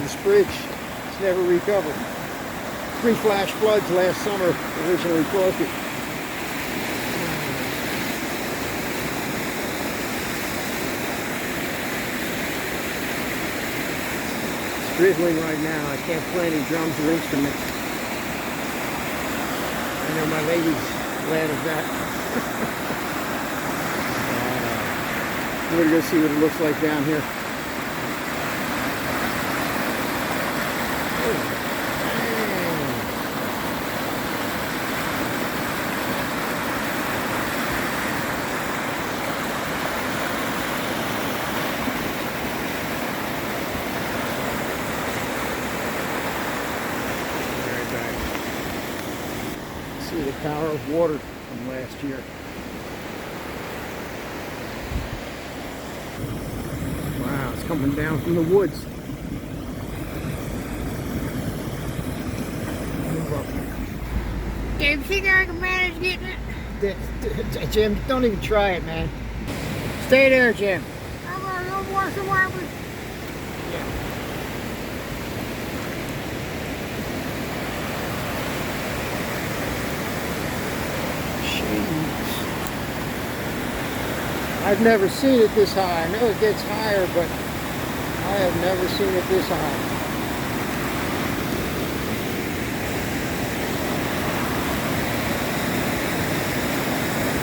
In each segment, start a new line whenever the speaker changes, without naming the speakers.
This bridge has never recovered. 3 flash floods last summer originally caused it. It's drizzling right now. I can't play any drums or instruments. I know my lady's glad of that. We're going to see what it looks like down here. See the power of water from last year. Wow, it's coming down from the woods. Move up.
Do you think I can manage getting it?
Jim, don't even try it, man. Stay there, Jim.
I'm gonna go wash the wipers.
I've never seen it this high. I know it gets higher, but I have never seen it this high.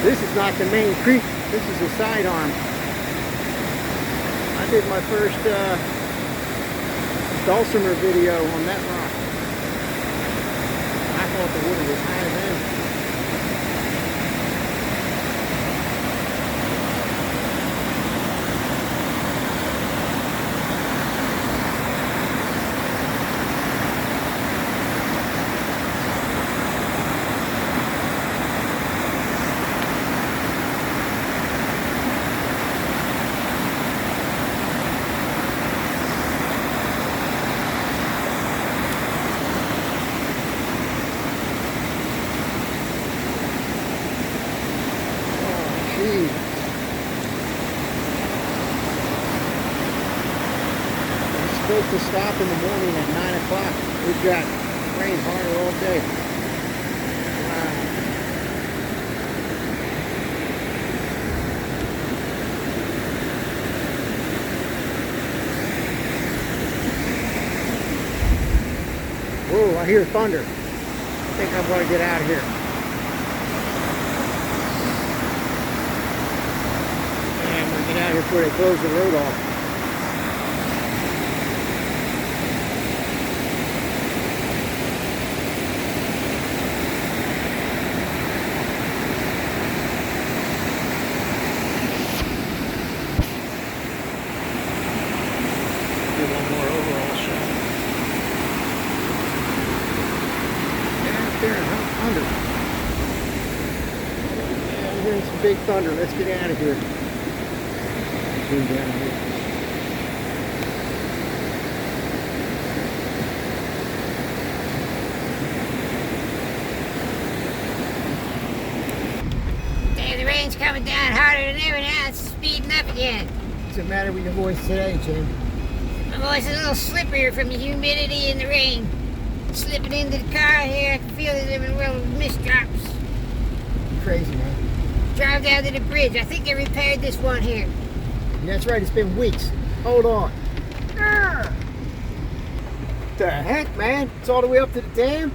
This is not the main creek. This is a side arm. I did my first dulcimer video on that rock. I thought the water was higher then. Supposed to stop in the morning at 9 o'clock. We've got rain harder all day. Whoa, I hear thunder. I think I'm going to get out of here. And I'm going to get out of here before they close the road off. There, thunder. Yeah, I'm hearing some big thunder. Let's get out of here. Zoom down here.
Damn, the rain's coming down harder than ever now. It's speeding up again.
What's the matter with your voice today, Jim?
My voice is a little slipperier from the humidity and the rain. Slipping into the car here, I can feel it in the little mist drops.
Crazy, man.
Drive down to the bridge. I think they repaired this one here.
That's right, it's been weeks. Hold on. The heck, man? It's all the way up to the dam?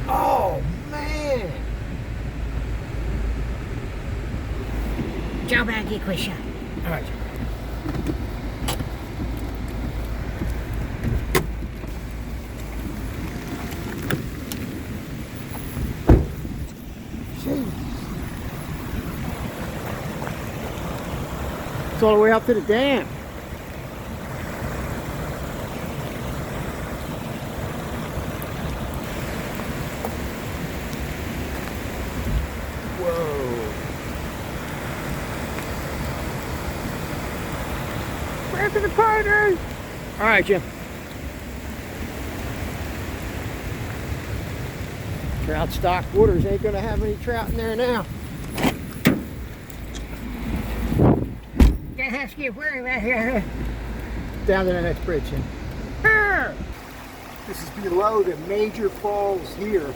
Oh, man.
Jump out and get a quick shot.
All right. It's all the way up to the dam. Whoa. Back to the party. All right, Jim. Trout stock waters ain't gonna have any trout in there now.
Now skip where right here.
Down to the next bridge. Yeah. This is below the major falls here.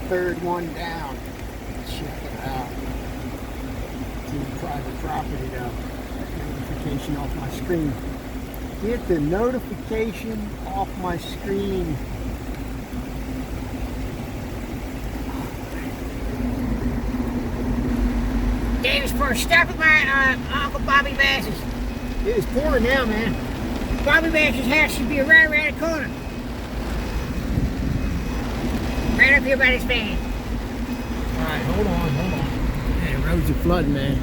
Third one down. Check it out. It's private property though. Notification off my screen. Get the notification off my screen.
Davis for stopping my Uncle Bobby Bass's.
It is pouring now, man.
Bobby Bass's house should be right around the corner. Right up here by this van.
Alright, hold on. Man, the roads are flooding, man.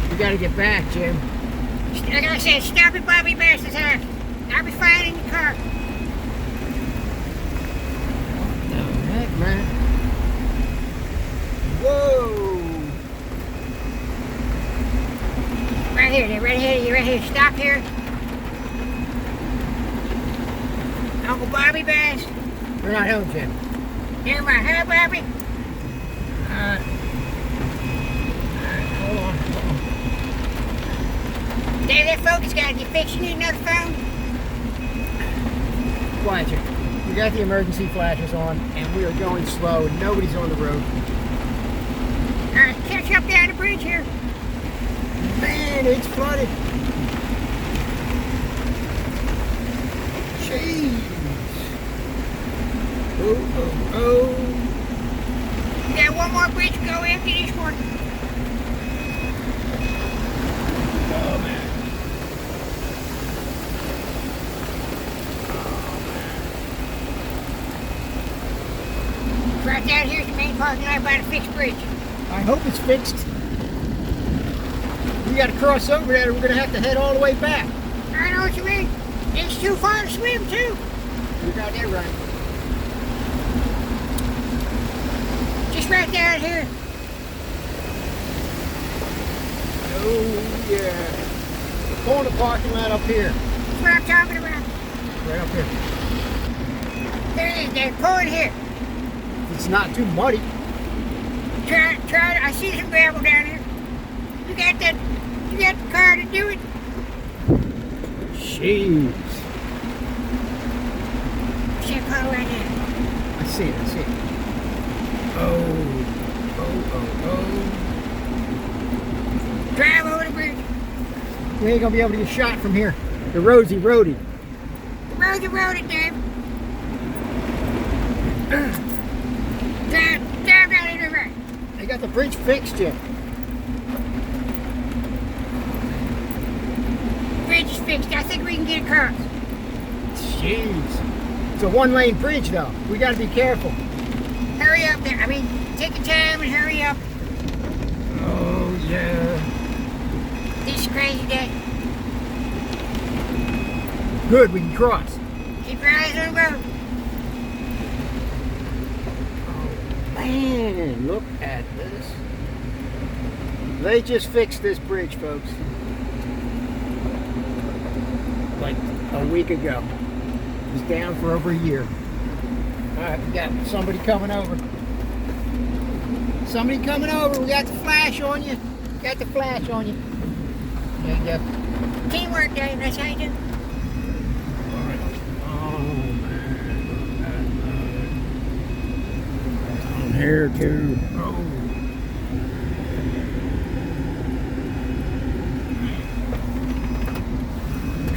We gotta get back, Jim.
Like I said, stop at Bobby Bass's house. I'll be fine in the car.
No, heck, man. Whoa!
Right here, they're right ahead of you, right here. Stop here. Uncle Bobby Bass.
We're not home, Jim.
Near my huh, Bobby?
Hold on.
Dave, that focus got you fixed. You need another phone?
Quiet, Jim. We got the emergency flashes on, and we are going slow. Nobody's on the road.
Alright, catch up down the bridge here.
Man, it's flooded. Jeez. Oh.
You got one more bridge to go after this one.
Oh, man.
Right down here's the main parking lot by the fixed bridge.
I hope it's fixed. We got to cross over that, or we're going to have to head all the way back.
I know what you mean. It's too far to swim, too.
You got that right.
Just right down here.
Oh, yeah. Go in the parking lot up here.
That's what I'm talking about.
Right up here.
There it is, Dave. Pull it here.
It's not too muddy.
Try it. I see some gravel down here. You got the car to do it?
Jeez.
See a car right there.
I see it. Oh.
Drive over the bridge.
We ain't gonna be able to get shot from here. The road's eroded.
The road's eroded, Dave. Drive down to the right.
They got the bridge fixed yet.
Bridge is fixed. I think we can get across.
Jeez. It's a one-lane bridge, though. We got to be careful.
Hurry up there. I mean, take your time and hurry up.
Oh, yeah.
This is a crazy day.
Good, we can cross.
Keep your eyes on the road.
Man, look at this. They just fixed this bridge, folks. Like a week ago. It was down for over a year. Alright, we got somebody coming over. Somebody coming over. We got the flash on you. Got the flash on you. There you go.
Teamwork, Dave. That's how you do.
Oh, man. Here too. Oh.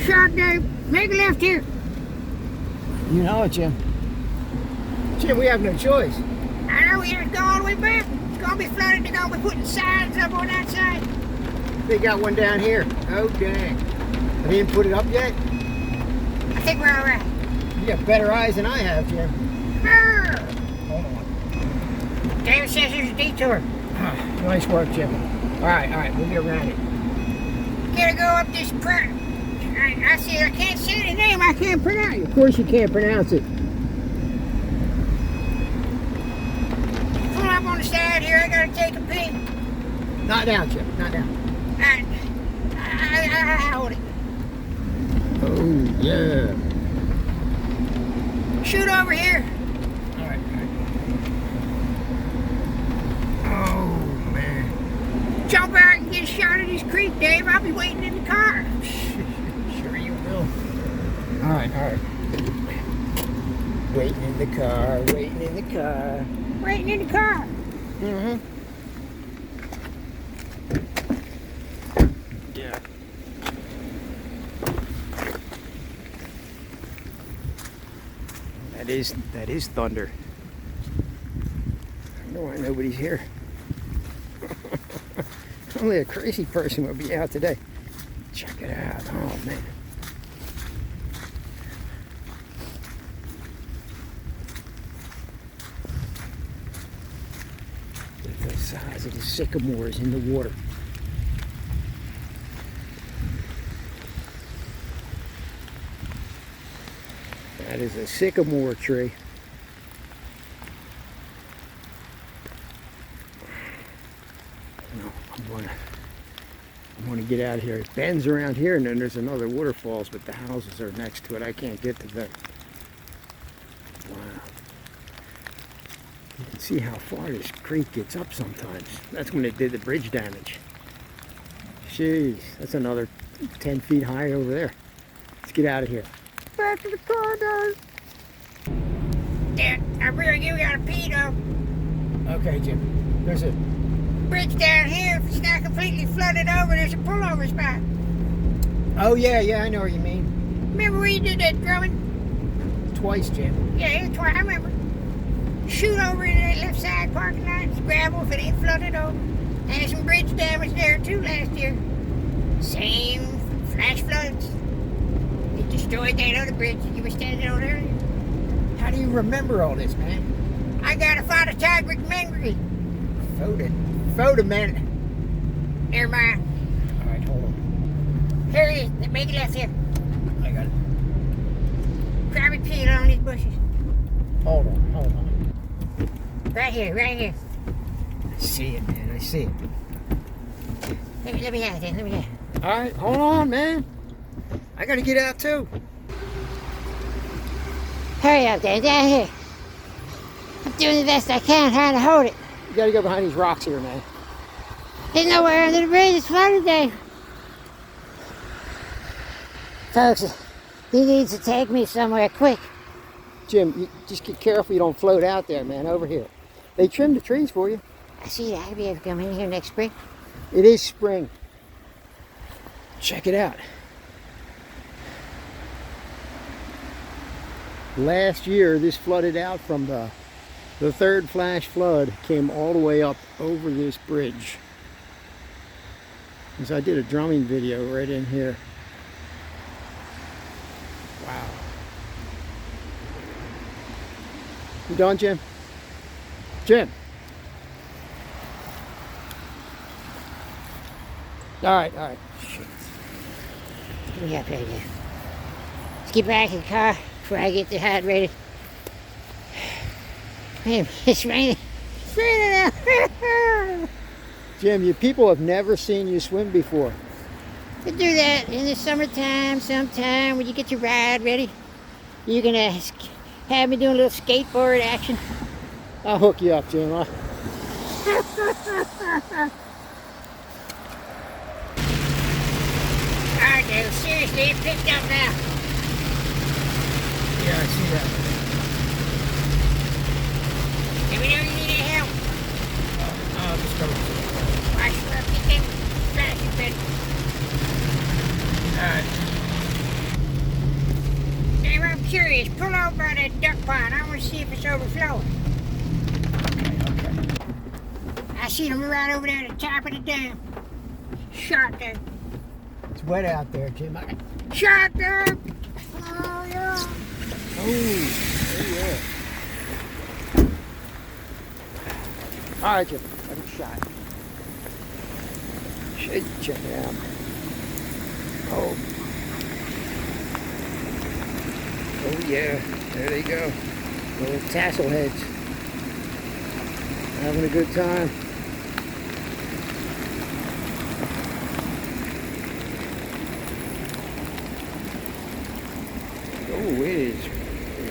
Shot, Dave. Make a left here.
You know it, Jim. Jim, we have no choice.
I know we have to go all the way back. It's going to be flooded. They're going to be putting signs up on that side.
They got one down here. Oh, dang. They didn't put it up yet?
I think we're all right.
You got better eyes than I have, Jim.
Arr!
Hold on.
David says there's a detour.
Nice work, Jim. All right. We'll get around it.
Gotta go up this part. I see. I can't say the name. I can't pronounce it.
Of course you can't pronounce it.
Pull up on the side here. I gotta take a peek.
Not down, Jim. Not down.
I hold it.
Oh, yeah.
Shoot over here.
All right. Oh, man.
Jump out and get a shot of this creek, Dave. I'll be waiting in the car.
Sure you will. All right. Waiting in the car.
Waiting in the car.
Mm-hmm. Yeah. That is thunder. I know why nobody's here. Only a crazy person would be out today. Check it out. Oh man. Look at the size of the sycamores in the water. That is a sycamore tree. No, I'm gonna get out of here. It bends around here, and then there's another waterfalls, but the houses are next to it. I can't get to them. Wow. You can see how far this creek gets up sometimes. That's when it did the bridge damage. Jeez, that's another 10 feet high over there. Let's get out of here. Back to the car, guys.
Dad, I really do gotta pee though.
Okay, Jim. There's a
Bridge down here, if it's not completely flooded over, there's a pullover spot.
Oh yeah, I know what you mean.
Remember when you did that drumming?
Twice, Jim.
Yeah, twice. I remember. Shoot over in that left side parking lot. It's gravel if it ain't flooded over. And some bridge damage there too last year. Same flash floods. It destroyed that other bridge that you were standing on earlier.
How do you remember all this, man?
I got a Father Tiger memory.
Photo man.
Never mind.
All right, hold on.
Here it is. Make it left here.
I got it.
Grab it, peel on these bushes.
Hold on.
Right here.
I see it, man. I see it.
Let me have it.
All right, hold on, man. I gotta get out too.
Hurry up, Dan. Down here. I'm doing the best I can trying to hold it.
You gotta go behind these rocks here, man.
There's nowhere under the bridge. It's flooded, Dave. Folks, he needs to take me somewhere quick.
Jim, you just get careful you don't float out there, man. Over here. They trimmed the trees for you.
I see that. I'll be able to come in here next spring.
It is spring. Check it out. Last year, this flooded out from the third flash flood, came all the way up over this bridge. And so I did a drumming video right in here. Wow. You done, Jim? Jim. All right. Shit.
Let me up here again. Let's get back in the car before I get dehydrated. Man, it's raining. It's raining out.
Jim, you people have never seen you swim before.
We do that in the summertime, sometime when you get your ride ready. You can have me doing a little skateboard action.
I'll hook you up, Jim.
Alright, dude, seriously, it picked up now.
Yeah, I see that.
Let me know you need any help.
I'll just go.
Watch for up, get them traffic ready. Dave, I'm curious. Pull over by that duck pond. I want to see if it's overflowing.
Okay.
I see them right over there at the top of the dam. Shot there.
It's wet out there, Jim.
Shot there! Oh, yeah.
Oh, yeah. All right, Jim. Let it shot. Check it out. Oh, yeah. There they go. Little tassel heads. Having a good time. Oh, it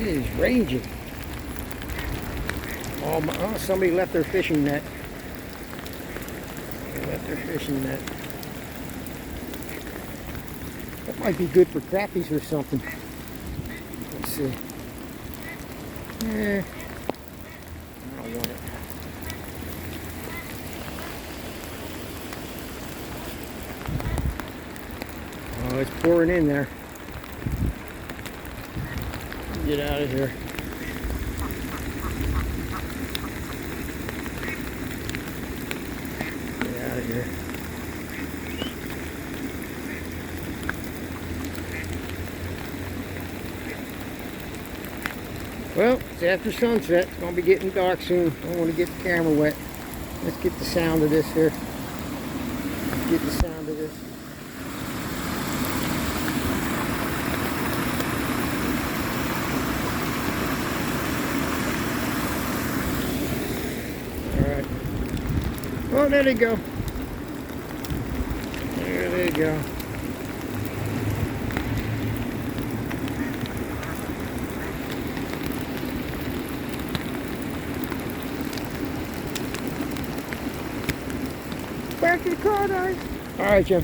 is raging. Oh, somebody left their fishing net. They left their fishing net. That might be good for crappies or something. Let's see. I don't want it. Oh, it's pouring in there. Get out of here. Get out of here. Well, it's after sunset. It's going to be getting dark soon. I don't want to get the camera wet. Let's get the sound of this here. Let's get the sound of this. Alright. Oh, there they go. There they go. Back to the car, guys. All right, Jim.